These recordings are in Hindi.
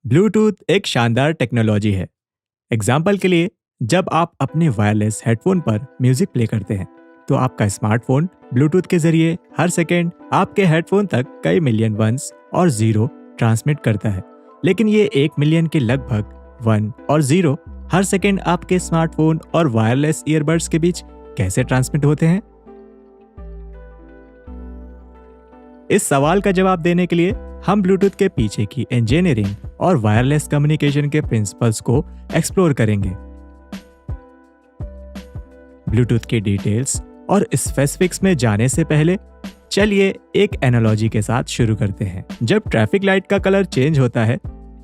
ब्लूटूथ एक शानदार टेक्नोलॉजी है। एग्जाम्पल के लिए, जब आप अपने वायरलेस हेडफोन पर म्यूजिक प्ले करते हैं तो आपका स्मार्टफोन ब्लूटूथ के जरिए हर सेकेंड आपके हेडफोन तक कई मिलियन वंस और जीरो ट्रांसमिट करता है। लेकिन ये 1 मिलियन के लगभग वन और जीरो हर सेकेंड आपके स्मार्टफोन और वायरलेस ईयरबड्स के बीच कैसे ट्रांसमिट होते हैं? इस सवाल का जवाब देने के लिए हम ब्लूटूथ के पीछे की इंजीनियरिंग और वायरलेस कम्युनिकेशन के प्रिंसिपल्स को एक्सप्लोर करेंगे। ब्लूटूथ की डिटेल्स और स्पेसिफिक्स में जाने से पहले चलिए एक एनालॉजी के साथ शुरू करते हैं। जब ट्रैफिक लाइट का कलर चेंज होता है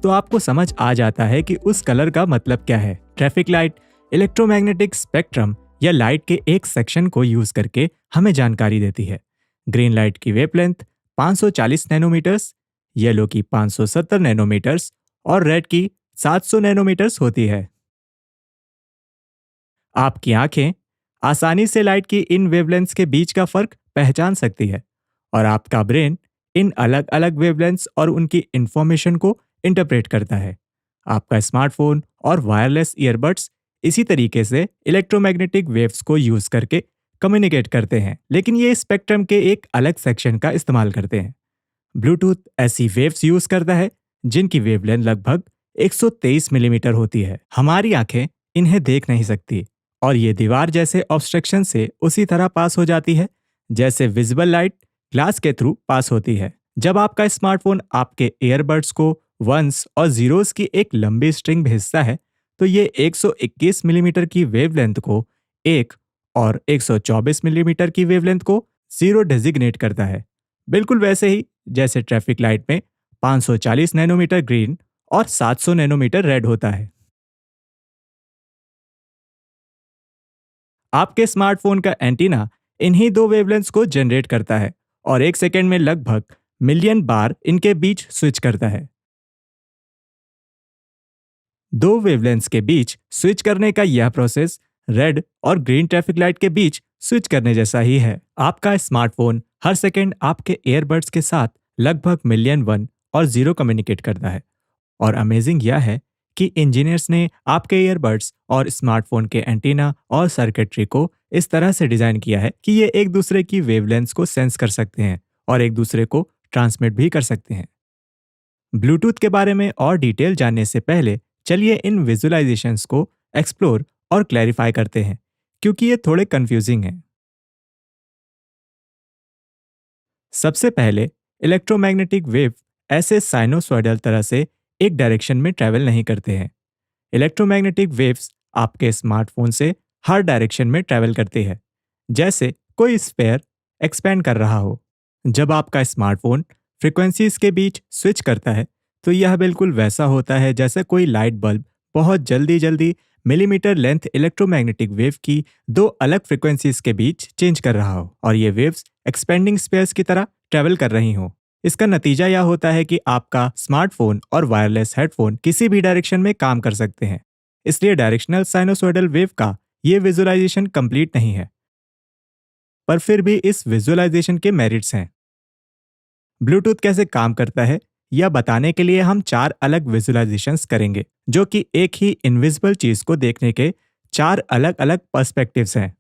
तो आपको समझ आ जाता है कि उस कलर का मतलब क्या है। ट्रैफिक लाइट इलेक्ट्रोमैग्नेटिक स्पेक्ट्रम या लाइट के एक सेक्शन को यूज करके हमें जानकारी देती है। ग्रीन लाइट की वेवलेंथ 540 नैनोमीटर्स, येलो की 570 नैनोमीटर्स और रेड की 700 नैनोमीटर्स होती है। आपकी आंखें आसानी से लाइट की इन वेवलेंथ्स के बीच का फर्क पहचान सकती है और आपका ब्रेन इन अलग अलग वेवलेंथ्स और उनकी इंफॉर्मेशन को इंटरप्रेट करता है। आपका स्मार्टफोन और वायरलेस ईयरबड्स इसी तरीके से इलेक्ट्रोमैग्नेटिक वेव्स को यूज करके कम्युनिकेट करते हैं, लेकिन ये स्पेक्ट्रम के एक अलग सेक्शन का इस्तेमाल करते हैं। ब्लूटूथ ऐसी वेव्स यूज करता है जिनकी वेवलेंथ लगभग 123 मिलीमीटर होती है। हमारी आंखें इन्हें देख नहीं सकती और ये दीवार जैसे ऑब्स्ट्रक्शन से उसी तरह पास हो जाती है जैसे विजिबल लाइट ग्लास के थ्रू पास होती है। जब आपका स्मार्टफोन आपके ईयरबड्स को वंस और जीरोस की एक लंबी स्ट्रिंग भेजता है तो ये 121 मिलीमीटर की वेवलेंथ को एक और 124 मिलीमीटर की वेवलेंथ को जीरो डेजिग्नेट करता है। बिल्कुल वैसे ही जैसे ट्रैफिक लाइट में 540 नैनोमीटर ग्रीन और 700 नैनोमीटर रेड होता है। आपके स्मार्टफोन का एंटीना इन्हीं दो वेवलेंथ्स को जनरेट करता है और एक सेकेंड में लगभग मिलियन बार इनके बीच स्विच करता है। दो वेवलेंथ्स के बीच स्विच करने का यह प्रोसेस रेड और ग्रीन ट्रैफिक लाइट के बीच स्विच करने जैसा ही है। आपका स्मार्टफोन हर सेकेंड आपके ईयरबड्स के साथ लगभग मिलियन वन और जीरो कम्युनिकेट करता है और अमेजिंग यह है कि इंजीनियर्स ने आपके ईयरबड्स और स्मार्टफोन के एंटीना और सर्किटरी को इस तरह से डिजाइन किया है कि ये एक दूसरे की वेवलेंथ्स को सेंस कर सकते हैं और एक दूसरे को ट्रांसमिट भी कर सकते हैं। ब्लूटूथ के बारे में और डिटेल जानने से पहले चलिए इन विजुअलाइजेशंस को एक्सप्लोर और क्लैरिफाई करते हैं, क्योंकि ये थोड़े कंफ्यूजिंग हैं। सबसे पहले, इलेक्ट्रोमैग्नेटिक वेव ऐसे साइनोसॉइडल तरह से एक डायरेक्शन में ट्रैवल नहीं करते हैं। इलेक्ट्रोमैग्नेटिक वेव्स आपके स्मार्टफोन से हर डायरेक्शन में ट्रैवल करते हैं, जैसे कोई स्फेयर एक्सपेंड कर रहा हो। जब आपका स्मार्टफोन फ्रीक्वेंसीज के बीच स्विच करता है तो यह बिल्कुल वैसा होता है जैसे कोई लाइट बल्ब बहुत जल्दी जल्दी मिलीमीटर लेंथ इलेक्ट्रोमैग्नेटिक वेव की दो अलग फ्रीक्वेंसीज के बीच चेंज कर रहा हो और ये वेव्स एक्सपेंडिंग स्पेयर्स की तरह ट्रैवल कर रही हो। इसका नतीजा यह होता है कि आपका स्मार्टफोन और वायरलेस हेडफोन किसी भी डायरेक्शन में काम कर सकते हैं। इसलिए डायरेक्शनल साइनोसॉइडल वेव का ये विजुअलाइजेशन कंप्लीट नहीं है, पर फिर भी इस विजुअलाइजेशन के मेरिट्स हैं। ब्लूटूथ कैसे काम करता है यह बताने के लिए हम चार अलग विजुअलाइजेशंस करेंगे, जो कि एक ही इनविजिबल चीज को देखने के चार अलग अलग पर्सपेक्टिव्स हैं।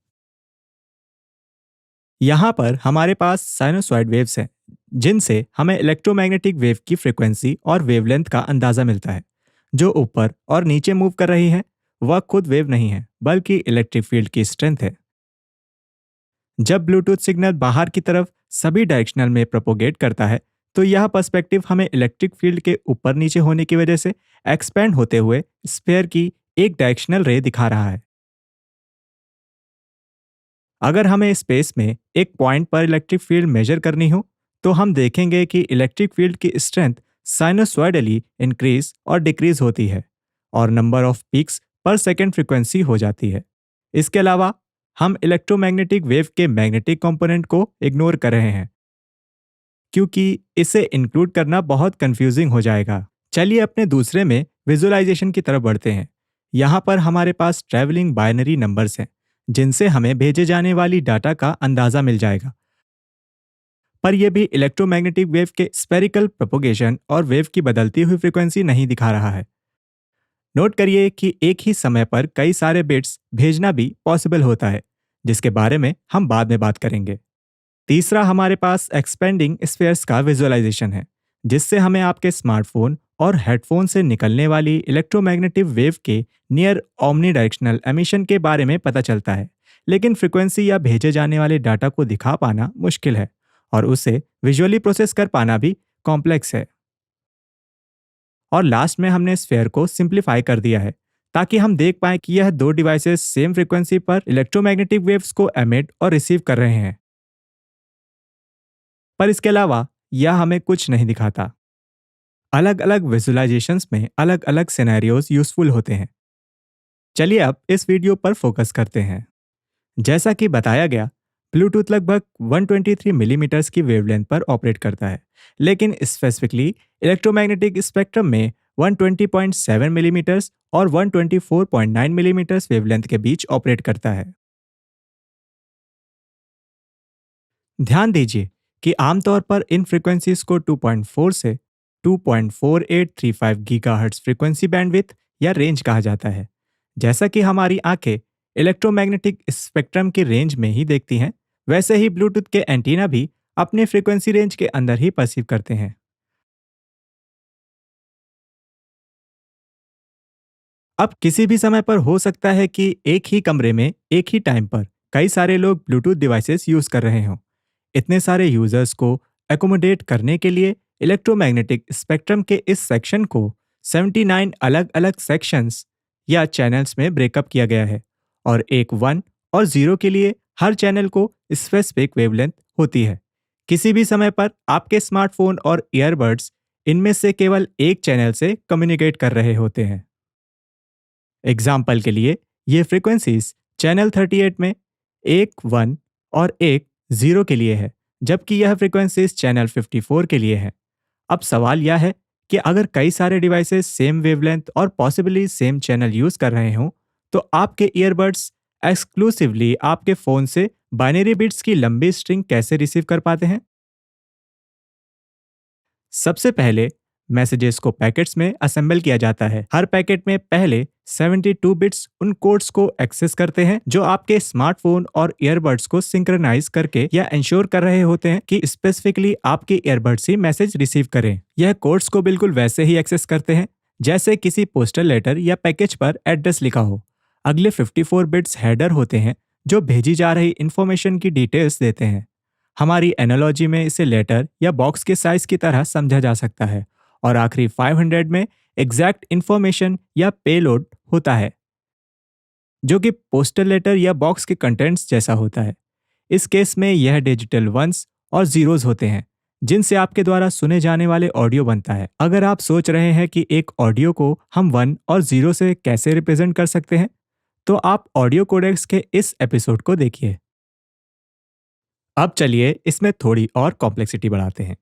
यहाँ पर हमारे पास साइनोसॉइड वेव्स हैं, जिनसे हमें इलेक्ट्रोमैग्नेटिक वेव की फ्रीक्वेंसी और वेवलेंथ का अंदाजा मिलता है। जो ऊपर और नीचे मूव कर रही है वह खुद वेव नहीं है, बल्कि इलेक्ट्रिक फील्ड की स्ट्रेंथ है। जब ब्लूटूथ सिग्नल बाहर की तरफ सभी डायरेक्शनल में प्रोपोगेट करता है तो यह पर्सपेक्टिव हमें इलेक्ट्रिक फील्ड के ऊपर नीचे होने की वजह से एक्सपेंड होते हुए स्फीयर की एक डायरेक्शनल रे दिखा रहा है। अगर हमें स्पेस में एक पॉइंट पर इलेक्ट्रिक फील्ड मेजर करनी हो तो हम देखेंगे कि इलेक्ट्रिक फील्ड की स्ट्रेंथ साइनोसॉइडली इंक्रीज और डिक्रीज होती है और नंबर ऑफ पीक्स पर सेकेंड फ्रीक्वेंसी हो जाती है। इसके अलावा हम इलेक्ट्रोमैग्नेटिक वेव के मैग्नेटिक कंपोनेंट को इग्नोर कर रहे हैं, क्योंकि इसे इंक्लूड करना बहुत कंफ्यूजिंग हो जाएगा। चलिए अपने दूसरे में विजुअलाइजेशन की तरफ बढ़ते हैं। यहाँ पर हमारे पास ट्रैवलिंग बाइनरी नंबर्स हैं, जिनसे हमें भेजे जाने वाली डाटा का अंदाजा मिल जाएगा। पर यह भी इलेक्ट्रोमैग्नेटिक वेव के स्पेरिकल प्रोपोगेशन और वेव की बदलती हुई फ्रीक्वेंसी नहीं दिखा रहा है। नोट करिए कि एक ही समय पर कई सारे बिट्स भेजना भी पॉसिबल होता है, जिसके बारे में हम बाद में बात करेंगे। तीसरा, हमारे पास एक्सपेंडिंग स्फीयर्स का विजुअलाइजेशन है, जिससे हमें आपके स्मार्टफोन और हेडफोन से निकलने वाली इलेक्ट्रोमैग्नेटिक वेव के नियर ओमनी डायरेक्शनल एमिशन के बारे में पता चलता है। लेकिन फ्रीक्वेंसी या भेजे जाने वाले डाटा को दिखा पाना मुश्किल है, और उसे विजुअली प्रोसेस कर पाना भी कॉम्प्लेक्स है। और लास्ट में हमने स्फेयर को सिंप्लीफाई कर दिया है, ताकि हम देख पाएं कि यह दो डिवाइसेस सेम फ्रीक्वेंसी पर इलेक्ट्रोमैग्नेटिक वेव्स को एमिट और रिसीव कर रहे हैं। पर इसके अलावा यह हमें कुछ नहीं दिखाता। अलग अलग विजुअलाइजेशंस में अलग अलग सिनेरियोज यूजफुल होते हैं। चलिए अब इस वीडियो पर फोकस करते हैं। जैसा कि बताया गया, ब्लूटूथ लगभग 123 मिलीमीटर्स की वेवलेंथ पर ऑपरेट करता है, लेकिन स्पेसिफिकली इलेक्ट्रोमैग्नेटिक स्पेक्ट्रम में 120.7 मिलीमीटर्स और 124.9 मिलीमीटर्स वेवलेंथ के बीच ऑपरेट करता है। ध्यान दीजिए कि आमतौर पर इन फ्रीक्वेंसीज को 2.4 से 2.4835 गीगाहर्ट्ज फ्रीक्वेंसी बैंडविड्थ या रेंज कहा जाता है। जैसा कि हमारी आंखें इलेक्ट्रोमैग्नेटिक स्पेक्ट्रम की रेंज में ही देखती हैं, वैसे ही ब्लूटूथ के एंटीना भी अपने फ्रीक्वेंसी रेंज के अंदर ही परसीव करते हैं। अब किसी भी समय पर हो सकता है कि एक ही कमरे में एक ही टाइम पर कई सारे लोग ब्लूटूथ डिवाइसेस यूज कर रहे हों। इतने सारे यूजर्स को एकोमोडेट करने के लिए इलेक्ट्रोमैग्नेटिक स्पेक्ट्रम के इस सेक्शन को 79 अलग अलग सेक्शंस या चैनल्स में ब्रेकअप किया गया है, और एक 1 और 0 के लिए हर चैनल को स्पेसिफिक वेवलेंथ होती है। किसी भी समय पर आपके स्मार्टफोन और ईयरबड्स इनमें से केवल एक चैनल से कम्युनिकेट कर रहे होते हैं। एग्जाम्पल के लिए, ये फ्रीक्वेंसीज चैनल 38 में एक 1 और एक 0 के लिए है, जबकि यह फ्रीक्वेंसीज चैनल 54 के लिए है। अब सवाल यह है कि अगर कई सारे डिवाइसेस सेम वेवलेंथ और पॉसिबली सेम चैनल यूज कर रहे हों, तो आपके ईयरबड्स एक्सक्लूसिवली आपके फोन से बाइनरी बिट्स की लंबी स्ट्रिंग कैसे रिसीव कर पाते हैं? सबसे पहले मैसेजेस को पैकेट्स में असेंबल किया जाता है। हर पैकेट में पहले 72 बिट्स उन कोड्स को एक्सेस करते हैं जो आपके स्मार्टफोन और ईयरबड्स को सिंक्रोनाइज करके या इंश्योर कर रहे होते हैं कि स्पेसिफिकली आपके ईयरबड्स ही मैसेज रिसीव करें। यह कोड्स को बिल्कुल वैसे ही एक्सेस करते हैं जैसे किसी पोस्टल लेटर या पैकेज पर एड्रेस लिखा हो। अगले 54 बिट्स हेडर होते हैं जो भेजी जा रही इंफॉर्मेशन की डिटेल्स देते हैं। हमारी एनालॉजी में इसे लेटर या बॉक्स के साइज की तरह समझा जा सकता है। और आखिरी 500 में एग्जैक्ट इंफॉर्मेशन या पेलोड होता है, जो कि पोस्टल लेटर या बॉक्स के कंटेंट्स जैसा होता है। इस केस में यह डिजिटल वंस और जीरोस होते हैं जिनसे आपके द्वारा सुने जाने वाले ऑडियो बनता है। अगर आप सोच रहे हैं कि एक ऑडियो को हम 1 और 0 से कैसे रिप्रेजेंट कर सकते हैं, तो आप ऑडियो कोडेक्स के इस एपिसोड को देखिए। अब चलिए इसमें थोड़ी और कॉम्प्लेक्सिटी बढ़ाते हैं।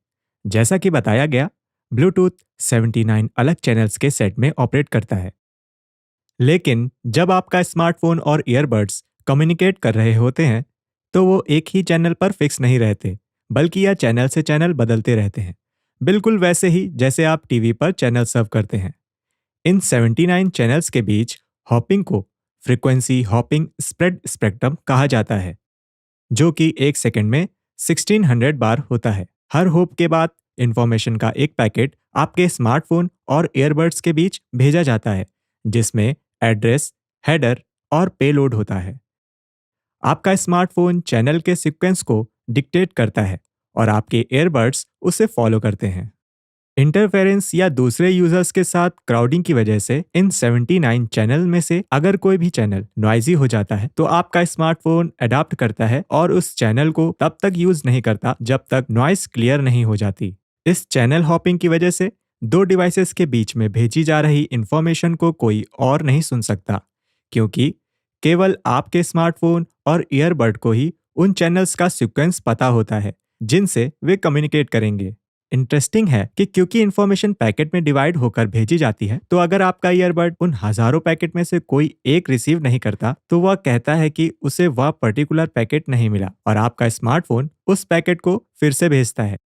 जैसा कि बताया गया, ब्लूटूथ 79 अलग चैनल्स के सेट में ऑपरेट करता है। लेकिन जब आपका स्मार्टफोन और ईयरबड्स कम्युनिकेट कर रहे होते हैं, तो वो एक ही चैनल पर फिक्स नहीं रहते, बल्कि यह चैनल से चैनल बदलते रहते हैं, बिल्कुल वैसे ही जैसे आप टीवी पर चैनल सर्व करते हैं। इन 79 चैनल्स के बीच हॉपिंग को फ्रीक्वेंसी हॉपिंग स्प्रेड स्पेक्ट्रम कहा जाता है, जो कि एक सेकंड में 1600 बार होता है। हर होप के बाद इंफॉर्मेशन का एक पैकेट आपके स्मार्टफोन और ईयरबड्स के बीच भेजा जाता है, जिसमें एड्रेस, हेडर और पेलोड होता है। आपका स्मार्टफोन चैनल के सीक्वेंस को डिक्टेट करता है और आपके ईयरबड्स उसे फॉलो करते हैं। इंटरफेरेंस या दूसरे यूजर्स के साथ क्राउडिंग की वजह से इन 79 चैनल में से अगर कोई भी चैनल नॉइजी हो जाता है, तो आपका स्मार्टफोन अडॉप्ट करता है और उस चैनल को तब तक यूज नहीं करता जब तक नॉइस क्लियर नहीं हो जाती। इस चैनल हॉपिंग की वजह से दो डिवाइसेस के बीच में भेजी जा रही इंफॉर्मेशन को कोई और नहीं सुन सकता, क्योंकि केवल आपके स्मार्टफोन और ईयरबड को ही उन चैनल्स का सीक्वेंस पता होता है जिनसे वे कम्युनिकेट करेंगे। इंटरेस्टिंग है कि क्योंकि इंफॉर्मेशन पैकेट में डिवाइड होकर भेजी जाती है, तो अगर आपका ईयरबड उन हजारों पैकेट में से कोई एक रिसीव नहीं करता, तो वह कहता है कि उसे वह पर्टिकुलर पैकेट नहीं मिला और आपका स्मार्टफोन उस पैकेट को फिर से भेजता है।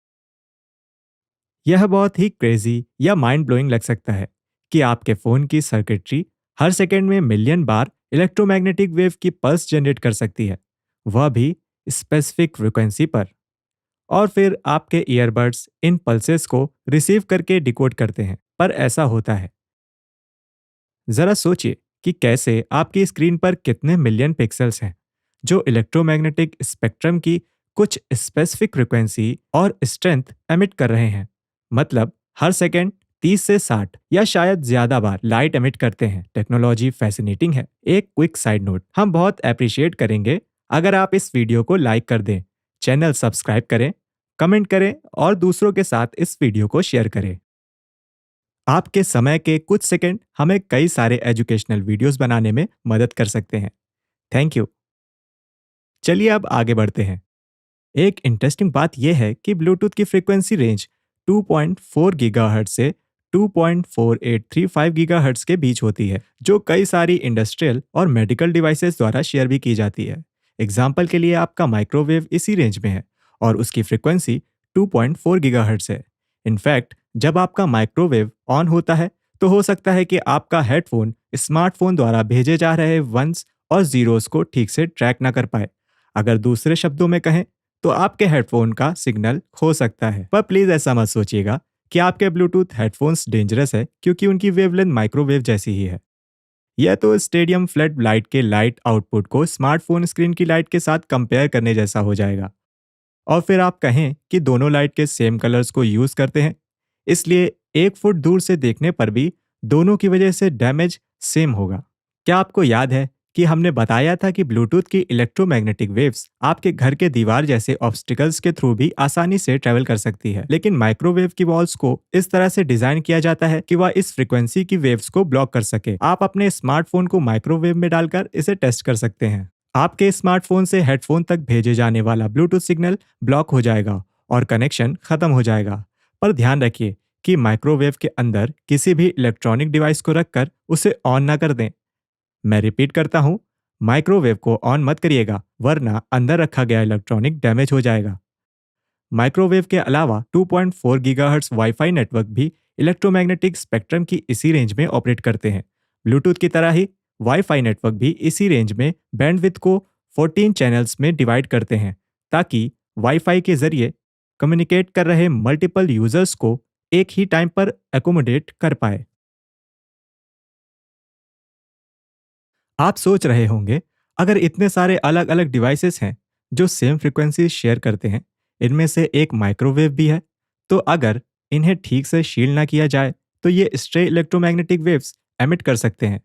यह बहुत ही क्रेजी या माइंड ब्लोइंग लग सकता है कि आपके फोन की सर्किटरी हर सेकेंड में मिलियन बार इलेक्ट्रोमैग्नेटिक वेव की पल्स जनरेट कर सकती है, वह भी स्पेसिफिक फ्रिक्वेंसी पर। और फिर आपके ईयरबड्स इन पल्सेस को रिसीव करके डिकोड करते हैं। पर ऐसा होता है, जरा सोचिए कि कैसे आपकी स्क्रीन पर कितने मिलियन पिक्सेल्स हैं जो इलेक्ट्रोमैग्नेटिक स्पेक्ट्रम की कुछ स्पेसिफिक फ्रिक्वेंसी और स्ट्रेंथ एमिट कर रहे हैं। मतलब हर सेकेंड 30 से 60 या शायद ज्यादा बार लाइट एमिट करते हैं। टेक्नोलॉजी फैसिनेटिंग है। एक क्विक साइड नोट, हम बहुत अप्रिशिएट करेंगे अगर आप इस वीडियो को लाइक कर दें, चैनल सब्सक्राइब करें, कमेंट करें और दूसरों के साथ इस वीडियो को शेयर करें। आपके समय के कुछ सेकंड हमें कई सारे एजुकेशनल वीडियोस बनाने में मदद कर सकते हैं। Thank you. चलिए अब आगे बढ़ते हैं। एक इंटरेस्टिंग बात यह है कि ब्लूटूथ की फ्रीक्वेंसी रेंज 2.4 गीगाहर्ट्ज से 2.4835 गीगाहर्ट्ज के बीच होती है, जो कई सारी इंडस्ट्रियल और मेडिकल डिवाइसेस द्वारा शेयर भी की जाती है। एग्जाम्पल के लिए आपका माइक्रोवेव इसी रेंज में है और उसकी फ्रीक्वेंसी 2.4 गीगाहर्ट्ज है। इनफैक्ट जब आपका माइक्रोवेव ऑन होता है, तो हो सकता है कि आपका हेडफोन स्मार्टफोन द्वारा भेजे जा रहे वंस और जीरोस को ठीक से ट्रैक ना कर पाए। अगर दूसरे शब्दों में कहें, तो आपके हेडफोन का सिग्नल खो सकता है। पर प्लीज ऐसा मत सोचिएगा कि आपके ब्लूटूथ हेडफोन्स डेंजरस है, क्योंकि उनकी वेवलेंथ माइक्रोवेव जैसी ही है। यह तो स्टेडियम फ्लड लाइट के लाइट आउटपुट को स्मार्टफोन स्क्रीन की लाइट के साथ कंपेयर करने जैसा हो जाएगा। और फिर आप कहें कि दोनों लाइट के सेम कलर्स को यूज करते हैं, इसलिए 1 फुट दूर से देखने पर भी दोनों की वजह से डैमेज सेम होगा। क्या आपको याद है कि हमने बताया था कि ब्लूटूथ की इलेक्ट्रोमैग्नेटिक वेव्स आपके घर के दीवार जैसे ऑब्स्टिकल्स के थ्रू भी आसानी से ट्रेवल कर सकती है, लेकिन माइक्रोवेव की वॉल्स को इस तरह से डिजाइन किया जाता है कि वह इस फ्रीक्वेंसी की वेव्स को ब्लॉक कर सके। आप अपने स्मार्टफोन को माइक्रोवेव में डालकर इसे टेस्ट कर सकते हैं। आपके स्मार्टफोन से हेडफोन तक भेजे जाने वाला ब्लूटूथ सिग्नल ब्लॉक हो जाएगा और कनेक्शन खत्म हो जाएगा। पर ध्यान रखिए कि माइक्रोवेव के अंदर किसी भी इलेक्ट्रॉनिक डिवाइस को रखकर उसे ऑन ना कर दें। मैं रिपीट करता हूं, माइक्रोवेव को ऑन मत करिएगा, वरना अंदर रखा गया इलेक्ट्रॉनिक डैमेज हो जाएगा। माइक्रोवेव के अलावा 2.4 गीगाहर्ट्ज वाईफाई नेटवर्क भी इलेक्ट्रोमैग्नेटिक स्पेक्ट्रम की इसी रेंज में ऑपरेट करते हैं। ब्लूटूथ की तरह ही वाईफाई नेटवर्क भी इसी रेंज में बैंडविड्थ को 14 चैनल्स में डिवाइड करते हैं, ताकि वाईफाई के जरिए कम्युनिकेट कर रहे मल्टीपल यूजर्स को एक ही टाइम पर एकोमोडेट कर पाए। आप सोच रहे होंगे, अगर इतने सारे अलग अलग डिवाइसेस हैं जो सेम फ्रीक्वेंसी शेयर करते हैं, इनमें से एक माइक्रोवेव भी है, तो अगर इन्हें ठीक से शील्ड ना किया जाए, तो ये स्ट्रे इलेक्ट्रोमैग्नेटिक वेव्स एमिट कर सकते हैं।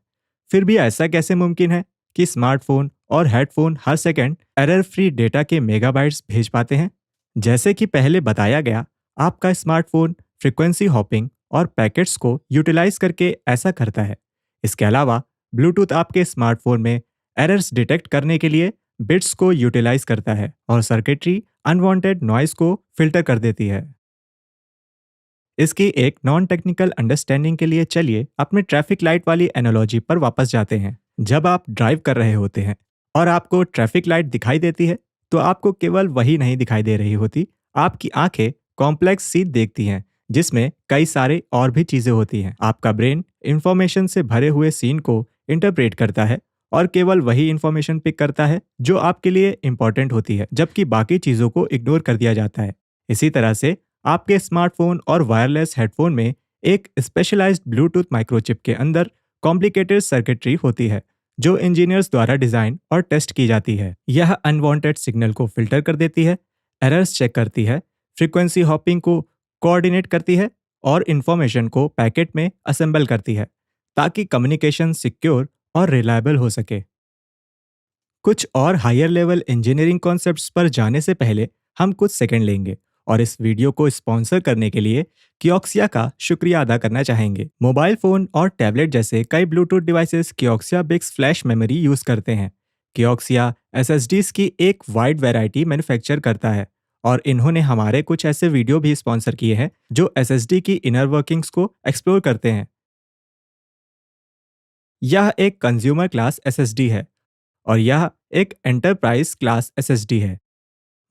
फिर भी ऐसा कैसे मुमकिन है कि स्मार्टफोन और हेडफोन हर सेकंड एरर फ्री डेटा के मेगाबाइट्स भेज पाते हैं? जैसे कि पहले बताया गया, आपका स्मार्टफोन फ्रीक्वेंसी हॉपिंग और पैकेट्स को यूटिलाइज करके ऐसा करता है। इसके अलावा ब्लूटूथ आपके स्मार्टफोन में एरर्स डिटेक्ट करने के लिए बिट्स को यूटिलाइज करता है और सर्किटरी अनवांटेड नॉइज को फिल्टर कर देती है। इसकी एक नॉन टेक्निकल अंडरस्टैंडिंग के लिए चलिए अपने ट्रैफिक लाइट वाली एनालॉजी पर वापस जाते हैं। जब आप ड्राइव कर रहे होते हैं और आपको ट्रैफिक लाइट दिखाई देती है, तो आपको केवल वही नहीं दिखाई दे रही होती, आपकी आंखें कॉम्प्लेक्स सीन देखती हैं जिसमें कई सारे और भी चीजें होती हैं। आपका ब्रेन इंफॉर्मेशन से भरे हुए सीन को इंटरप्रेट करता है और केवल वही इंफॉर्मेशन पिक करता है जो आपके लिए इंपॉर्टेंट होती है, जबकि बाकी चीजों को इग्नोर कर दिया जाता है। इसी तरह से आपके स्मार्टफोन और वायरलेस हेडफोन में एक स्पेशलाइज्ड ब्लूटूथ माइक्रोचिप के अंदर कॉम्प्लिकेटेड सर्किटरी होती है, जो इंजीनियर्स द्वारा डिजाइन और टेस्ट की जाती है। यह अनवांटेड सिग्नल को फिल्टर कर देती है, एरर्स चेक करती है, फ्रीक्वेंसी हॉपिंग को कोऑर्डिनेट करती है और इंफॉर्मेशन को पैकेट में असेंबल करती है, ताकि कम्युनिकेशन सिक्योर और रिलायबल हो सके। कुछ और हायर लेवल इंजीनियरिंग कॉन्सेप्ट्स पर जाने से पहले हम कुछ सेकंड लेंगे और इस वीडियो को स्पॉन्सर करने के लिए कियोक्सिया का शुक्रिया अदा करना चाहेंगे। मोबाइल फोन और टैबलेट जैसे कई Bluetooth devices Kioxia BiCS flash memory use करते हैं। कियोक्सिया एसएसडीज की एक वाइड वैरायटी मैन्युफैक्चर करता है और इन्होंने हमारे कुछ ऐसे वीडियो भी स्पॉन्सर किए हैं जो एसएसडी की इनर वर्किंग्स को एक्सप्लोर करते हैं। यह एक कंज्यूमर क्लास एसएसडी है और यह एक एंटरप्राइज क्लास एसएसडी है।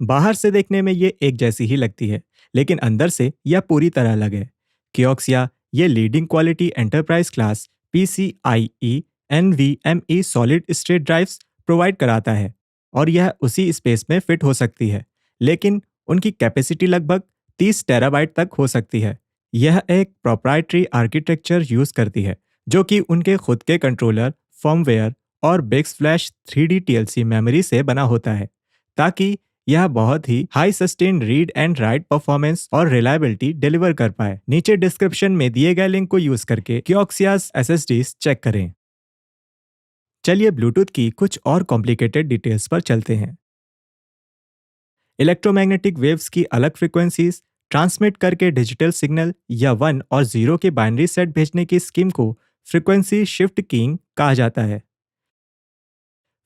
बाहर से देखने में ये एक जैसी ही लगती है, लेकिन अंदर से यह पूरी तरह अलग है। कियोक्सिया ये leading quality enterprise class PCIe NVMe solid state drives provide कराता है और यह उसी स्पेस में फिट हो सकती है, लेकिन उनकी कैपेसिटी लगभग 30 टेराबाइट तक हो सकती है। यह एक प्रोप्राइटरी आर्किटेक्चर यूज करती है जो कि उनके खुद के कंट्रोलर, फर्मवेयर और बिग्स फ्लैश 3D TLC मेमोरी से बना होता है, ताकि यह बहुत ही high sustain read and write performance और रिलायबिलिटी डिलीवर कर पाए। नीचे डिस्क्रिप्शन में दिए गए लिंक को यूज करके कियोक्सियाज एसएसडीज चेक करें। चलिए ब्लूटूथ की कुछ और कॉम्प्लिकेटेड डिटेल्स पर चलते हैं। इलेक्ट्रोमैग्नेटिक वेव्स की अलग फ्रीक्वेंसीज ट्रांसमिट करके डिजिटल सिग्नल या 1 और 0 के बाइनरी सेट भेजने की स्कीम को फ्रीक्वेंसी शिफ्ट कीइंग कहा जाता है।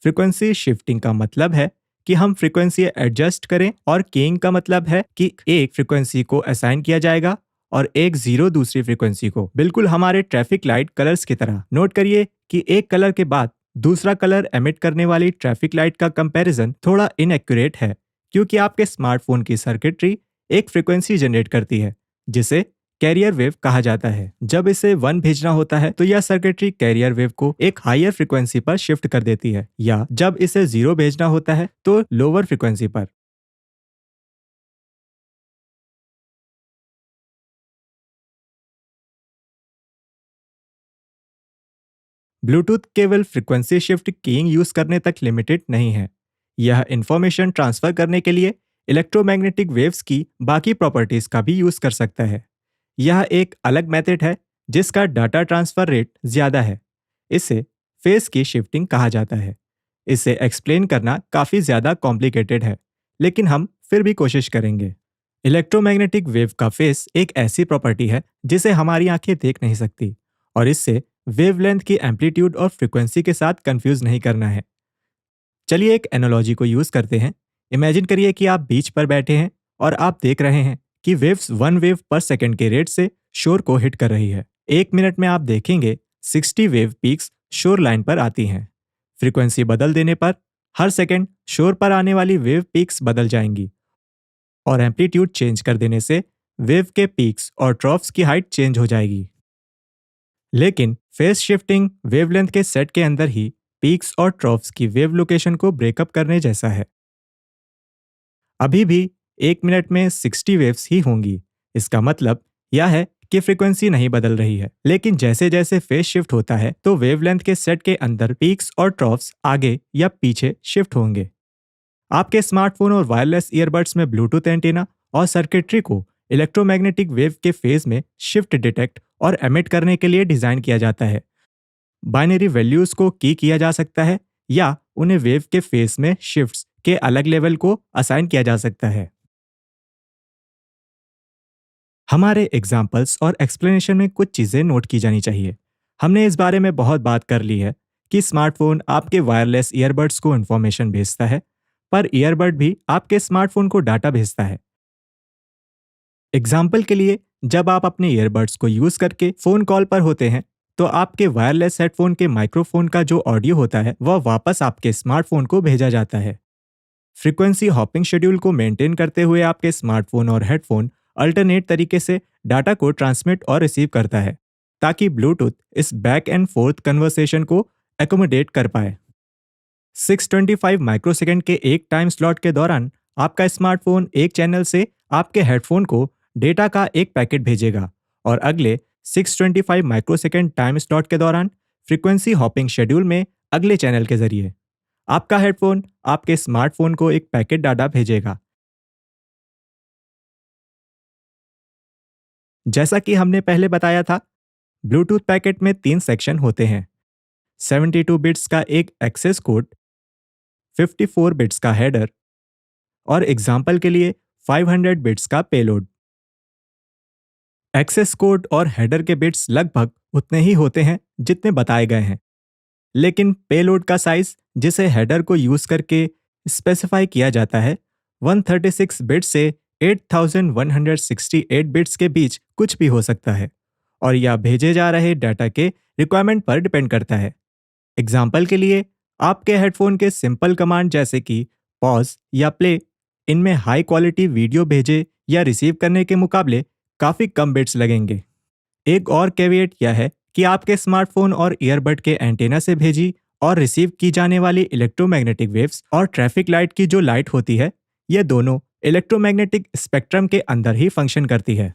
फ्रीक्वेंसी शिफ्टिंग का मतलब है कि हम फ्रीक्वेंसी एडजस्ट करें और कीइंग का मतलब है कि एक फ्रीक्वेंसी को असाइन किया जाएगा और एक जीरो दूसरी फ्रीक्वेंसी को, बिल्कुल हमारे ट्रैफिक लाइट कलर्स की तरह। नोट करिए कि एक कलर के बाद दूसरा कलर एमिट करने वाली ट्रैफिक लाइट का कंपैरिजन थोड़ा इनएक्यूरेट है, क्योंकि आपके स्मार्टफोन की सर्किटरी एक फ्रीक्वेंसी जनरेट करती है जिसे कैरियर वेव कहा जाता है। जब इसे 1 भेजना होता है तो यह सर्किटरी कैरियर वेव को एक हायर फ्रीक्वेंसी पर शिफ्ट कर देती है, या जब इसे 0 भेजना होता है तो लोअर फ्रीक्वेंसी पर। ब्लूटूथ केवल फ्रीक्वेंसी शिफ्ट कीइंग यूज करने तक लिमिटेड नहीं है। यह इंफॉर्मेशन ट्रांसफर करने के लिए इलेक्ट्रोमैग्नेटिक वेव्स की बाकी प्रॉपर्टीज का भी यूज कर सकता है। यह एक अलग मेथड है जिसका डाटा ट्रांसफर रेट ज्यादा है। इसे फेस की शिफ्टिंग कहा जाता है। इसे एक्सप्लेन करना काफी ज्यादा कॉम्प्लिकेटेड है, लेकिन हम फिर भी कोशिश करेंगे। इलेक्ट्रोमैग्नेटिक वेव का फेस एक ऐसी प्रॉपर्टी है जिसे हमारी आंखें देख नहीं सकती, और इससे वेवलेंथ की एम्पलीट्यूड और फ्रीक्वेंसी के साथ कंफ्यूज नहीं करना है। चलिए एक एनालॉजी को यूज करते हैं। इमेजिन करिए कि आप बीच पर बैठे हैं और आप देख रहे हैं कि वेव्स 1 वेव पर सेकंड के रेट से शोर को हिट कर रही है। 1 मिनट में आप देखेंगे 60 वेव पीक्स शोर लाइन पर आती हैं। फ्रीक्वेंसी बदल देने पर हर सेकंड शोर पर आने वाली वेव पीक्स बदल जाएंगी, और एम्पलीट्यूड चेंज कर देने से वेव के पीक्स और ट्रॉफ्स की हाइट चेंज हो जाएगी। लेकिन फेस शिफ्टिंग वेवलेंथ के सेट के अंदर ही पीक्स और ट्रॉफ्स की वेव लोकेशन को ब्रेकअप करने जैसा है। अभी भी 1 मिनट में 60 वेव्स ही होंगी। इसका मतलब यह है कि फ्रीक्वेंसी नहीं बदल रही है, लेकिन जैसे जैसे फेस शिफ्ट होता है तो वेवलेंथ के सेट के अंदर पीक्स और ट्रॉफ्स आगे या पीछे शिफ्ट होंगे। आपके स्मार्टफोन और वायरलेस ईयरबड्स में ब्लूटूथ एंटीना और सर्किटरी को इलेक्ट्रोमैग्नेटिक वेव के फेज में शिफ्ट डिटेक्ट और एमिट करने के लिए डिजाइन किया जाता है। बाइनरी वैल्यूज को की किया जा सकता है या उन्हें वेव के फेस में शिफ्ट्स के अलग लेवल को असाइन किया जा सकता है। हमारे एग्जाम्पल्स और एक्सप्लेनेशन में कुछ चीजें नोट की जानी चाहिए। हमने इस बारे में बहुत बात कर ली है कि स्मार्टफोन आपके वायरलेस ईयरबड्स को इंफॉर्मेशन भेजता है, पर ईयरबड भी आपके स्मार्टफोन को डाटा भेजता है। एग्जाम्पल के लिए, जब आप अपने ईयरबड्स को यूज करके फोन कॉल पर होते हैं तो आपके वायरलेस हेडफोन के माइक्रोफोन का जो ऑडियो होता है वह वापस आपके स्मार्टफोन को भेजा जाता है। फ्रीक्वेंसी हॉपिंग शेड्यूल को मेंटेन करते हुए आपके स्मार्टफोन और हेडफोन अल्टरनेट तरीके से डाटा को ट्रांसमिट और रिसीव करता है, ताकि ब्लूटूथ इस बैक एंड फोर्थ कन्वर्सेशन को एकोमोडेट कर पाए। 625 माइक्रोसेकंड के एक टाइम स्लॉट के दौरान आपका स्मार्टफोन एक चैनल से आपके हेडफोन को डेटा का एक पैकेट भेजेगा, और अगले 625 माइक्रोसेकंड टाइम स्लॉट के दौरान फ्रीक्वेंसी हॉपिंग शेड्यूल में अगले चैनल के जरिए आपका हेडफोन आपके स्मार्टफोन को एक पैकेट डाटा भेजेगा। जैसा कि हमने पहले बताया था, ब्लूटूथ पैकेट में 3 सेक्शन होते हैं। 72 बिट्स का एक एक्सेस कोड, 54 बिट्स का हेडर और एग्जाम्पल के लिए 500 बिट्स का पेलोड। एक्सेस कोड और हेडर के बिट्स लगभग उतने ही होते हैं जितने बताए गए हैं, लेकिन पेलोड का साइज जिसे हेडर को यूज करके स्पेसिफाई किया जाता है 136 बिट्स से 8168 बिट्स के बीच कुछ भी हो सकता है और यह भेजे जा रहे डाटा के रिक्वायरमेंट पर डिपेंड करता है। एग्जाम्पल के लिए, आपके हेडफोन के सिंपल कमांड जैसे कि पॉज या प्ले, इनमें हाई क्वालिटी वीडियो भेजे या रिसीव करने के मुकाबले काफ़ी कम बिट्स लगेंगे। एक और कैविएट यह है कि आपके स्मार्टफोन और ईयरबड के एंटेना से भेजी और रिसीव की जाने वाली इलेक्ट्रोमैग्नेटिक वेव्स और ट्रैफिक लाइट की जो लाइट होती है, ये दोनों इलेक्ट्रोमैग्नेटिक स्पेक्ट्रम के अंदर ही फंक्शन करती है।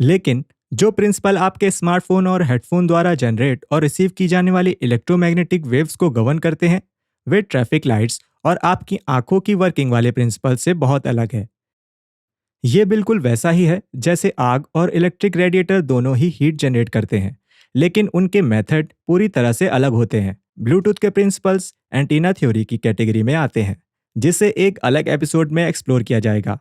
लेकिन जो प्रिंसिपल आपके स्मार्टफोन और हेडफोन द्वारा जनरेट और रिसीव की जाने वाली इलेक्ट्रोमैग्नेटिक वेव्स को गवर्न करते हैं, वे ट्रैफिक लाइट्स और आपकी आंखों की वर्किंग वाले प्रिंसिपल से बहुत अलग है। ये बिल्कुल वैसा ही है जैसे आग और इलेक्ट्रिक रेडिएटर दोनों ही हीट जनरेट करते हैं, लेकिन उनके मेथड पूरी तरह से अलग होते हैं। ब्लूटूथ के प्रिंसिपल्स एंटीना थ्योरी की कैटेगरी में आते हैं, जिसे एक अलग एपिसोड में एक्सप्लोर किया जाएगा।